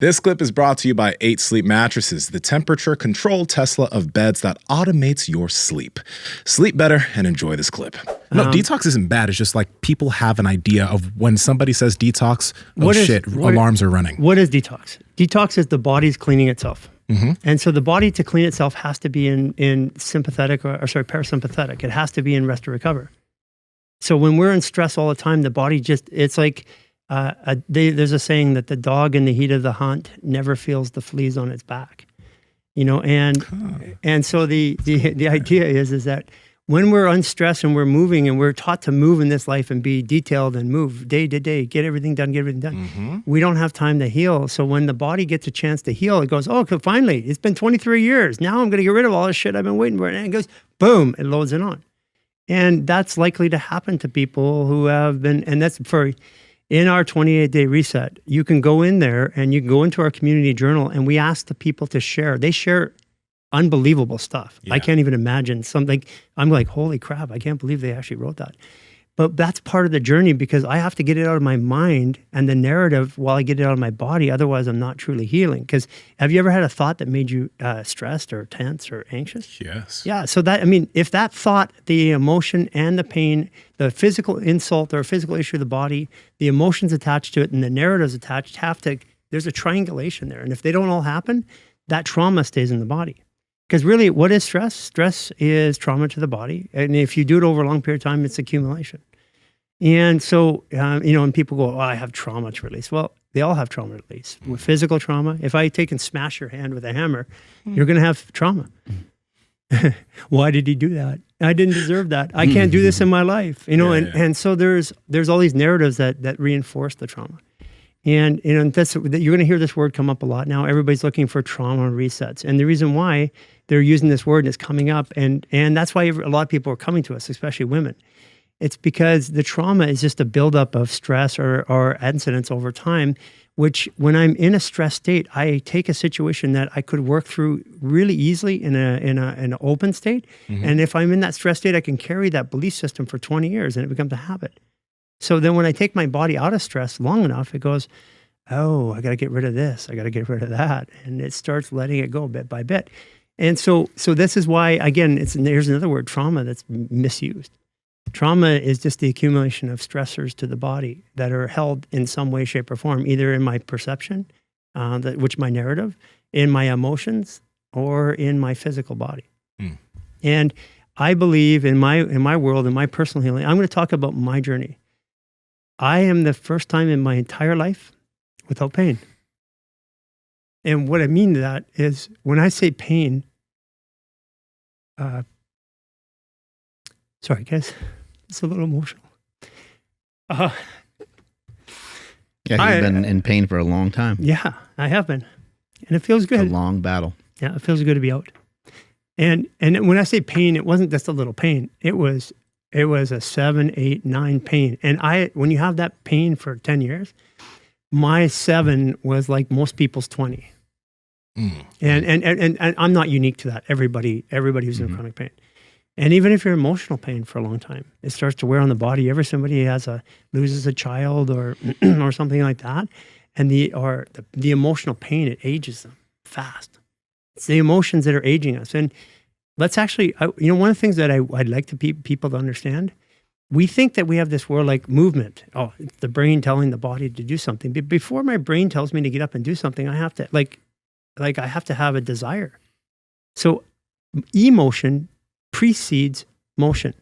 This clip is brought to you by 8 Sleep Mattresses, the temperature-controlled Tesla of beds that automates your sleep. Sleep better and enjoy this clip. No, detox isn't bad. It's just like people have an idea of when somebody says detox, alarms are running. What is detox? Detox is the body's cleaning itself. And so the body to clean itself has to be in sympathetic or parasympathetic. It has to be in rest to recover. So when we're in stress all the time, the body it's like, there's a saying that the dog in the heat of the hunt never feels the fleas on its back, and so the idea is that when we're unstressed and we're moving and we're taught to move in this life and be detailed and move day to day, get everything done, we don't have time to heal. So when the body gets a chance to heal, it goes, oh, finally, it's been 23 years. Now I'm going to get rid of all this shit I've been waiting for. And it goes, boom, it loads it on. And that's likely to happen to people who have been, and that's in our 28-day reset, you can go in there and you can go into our community journal and we ask the people to share. They share unbelievable stuff. Yeah. I can't even imagine something. I'm like, holy crap, I can't believe they actually wrote that. But that's part of the journey because I have to get it out of my mind and the narrative while I get it out of my body. Otherwise, I'm not truly healing. Because have you ever had a thought that made you stressed or tense or anxious? Yes. Yeah. So if that thought, the emotion and the pain, the physical insult or physical issue of the body, the emotions attached to it and the narratives attached there's a triangulation there. And if they don't all happen, that trauma stays in the body. Because really, what is stress? Stress is trauma to the body. And if you do it over a long period of time, it's accumulation. And so, and people go, oh, I have trauma to release. Well, they all have trauma to release. With physical trauma, if I take and smash your hand with a hammer, you're going to have trauma. Why did he do that? I didn't deserve that. I can't do this in my life. And so there's all these narratives that reinforce the trauma. And you're going to hear this word come up a lot now. Everybody's looking for trauma resets. And the reason why they're using this word and it's coming up, and that's why a lot of people are coming to us, especially women. It's because the trauma is just a buildup of stress or incidents over time, which when I'm in a stress state, I take a situation that I could work through really easily in an open state. And if I'm in that stress state, I can carry that belief system for 20 years and it becomes a habit. So then when I take my body out of stress long enough, it goes, oh, I got to get rid of this. I got to get rid of that. And it starts letting it go bit by bit. And so this is why, again, here's another word, trauma, that's misused. Trauma is just the accumulation of stressors to the body that are held in some way, shape, or form, either in my perception, my narrative, in my emotions, or in my physical body. And I believe in my world, in my personal healing, I'm going to talk about my journey. I am the first time in my entire life without pain. And what I mean to that is when I say pain, sorry guys, it's a little emotional. Yeah, you've been in pain for a long time. Yeah, I have been. And it feels good. It's a long battle. Yeah, it feels good to be out. And when I say pain, it wasn't just a little pain. It was a 7, 8, 9 pain. And when you have that pain for 10 years, my 7 was like most people's 20. And I'm not unique to that. Everybody who's in chronic pain. And even if you're in emotional pain for a long time, it starts to wear on the body. Somebody loses a child or or something like that, and the emotional pain, it ages them fast. It's the emotions that are aging us. And let's actually, one of the things that I'd like people to understand, we think that we have this world like movement. Oh, it's the brain telling the body to do something. But before my brain tells me to get up and do something, I have to I have to have a desire. So emotion precedes motion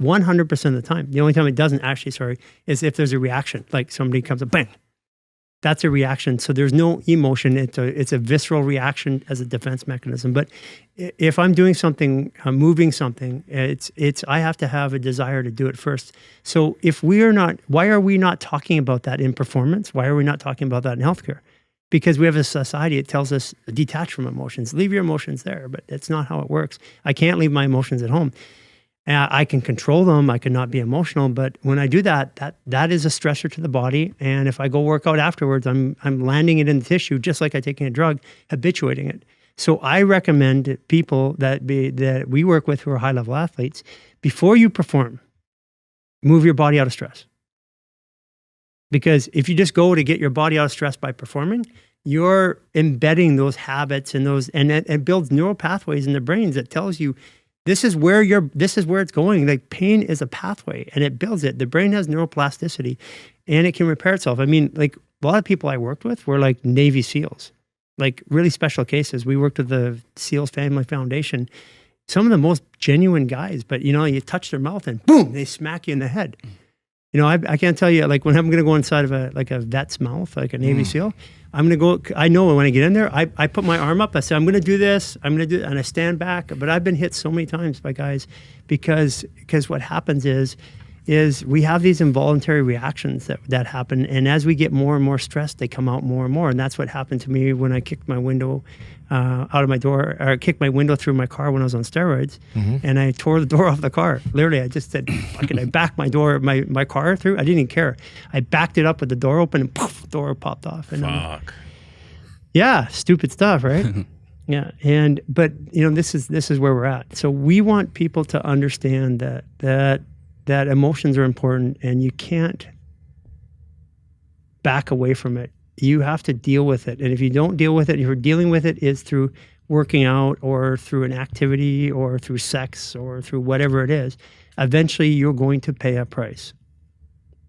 100% of the time. The only time it doesn't actually, is if there's a reaction, like somebody comes up, bang. That's a reaction. So there's no emotion. It's a visceral reaction as a defense mechanism. But if I'm doing something, I'm moving something, I have to have a desire to do it first. So why are we not talking about that in performance? Why are we not talking about that in healthcare? Because we have a society that tells us detach from emotions, leave your emotions there, but that's not how it works. I can't leave my emotions at home. I can control them. I cannot be emotional, but when I do that is a stressor to the body. And if I go work out afterwards, I'm landing it in the tissue, just like I taking a drug, habituating it. So I recommend people that we work with who are high-level athletes, before you perform, move your body out of stress. Because if you just go to get your body out of stress by performing, you're embedding those habits and it builds neural pathways in the brains that tells you this is where it's going. Like pain is a pathway and it builds it. The brain has neuroplasticity and it can repair itself. I mean, like a lot of people I worked with were like Navy SEALs, like really special cases. We worked with the SEALs Family Foundation. Some of the most genuine guys, but you touch their mouth and boom, they smack you in the head. I can't tell you, like when I'm going to go inside of a vet's mouth, like a Navy SEAL, I'm going to go, I know when I get in there, I put my arm up, I say, I'm going to do this, and I stand back. But I've been hit so many times by guys because what happens is we have these involuntary reactions that happen. And as we get more and more stressed, they come out more and more. And that's what happened to me when I kicked my window out of my door, or kicked my window through my car when I was on steroids. And I tore the door off the car. Literally, I just said, fuck it. I backed my car through. I didn't even care. I backed it up with the door open and poof, door popped off. And Fuck. Yeah, stupid stuff, right? Yeah. But this is where we're at. So we want people to understand that emotions are important and you can't back away from it. You have to deal with it. And if you don't deal with it, if you're dealing with it is through working out or through an activity or through sex or through whatever it is, eventually you're going to pay a price.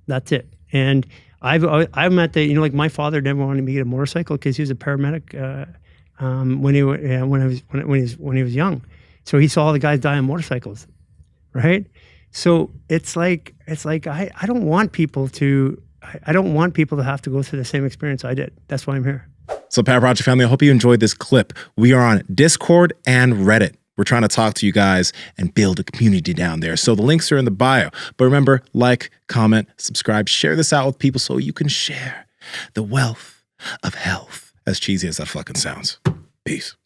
That's it. And I'm at the, like my father never wanted me to get a motorcycle because he was a paramedic when he was young. So he saw all the guys die on motorcycles, right? So it's like I don't want people to have to go through the same experience I did. That's why I'm here. So Power Project family, I hope you enjoyed this clip. We are on Discord and Reddit. We're trying to talk to you guys and build a community down there. So the links are in the bio. But remember, like, comment, subscribe, share this out with people so you can share the wealth of health. As cheesy as that fucking sounds. Peace.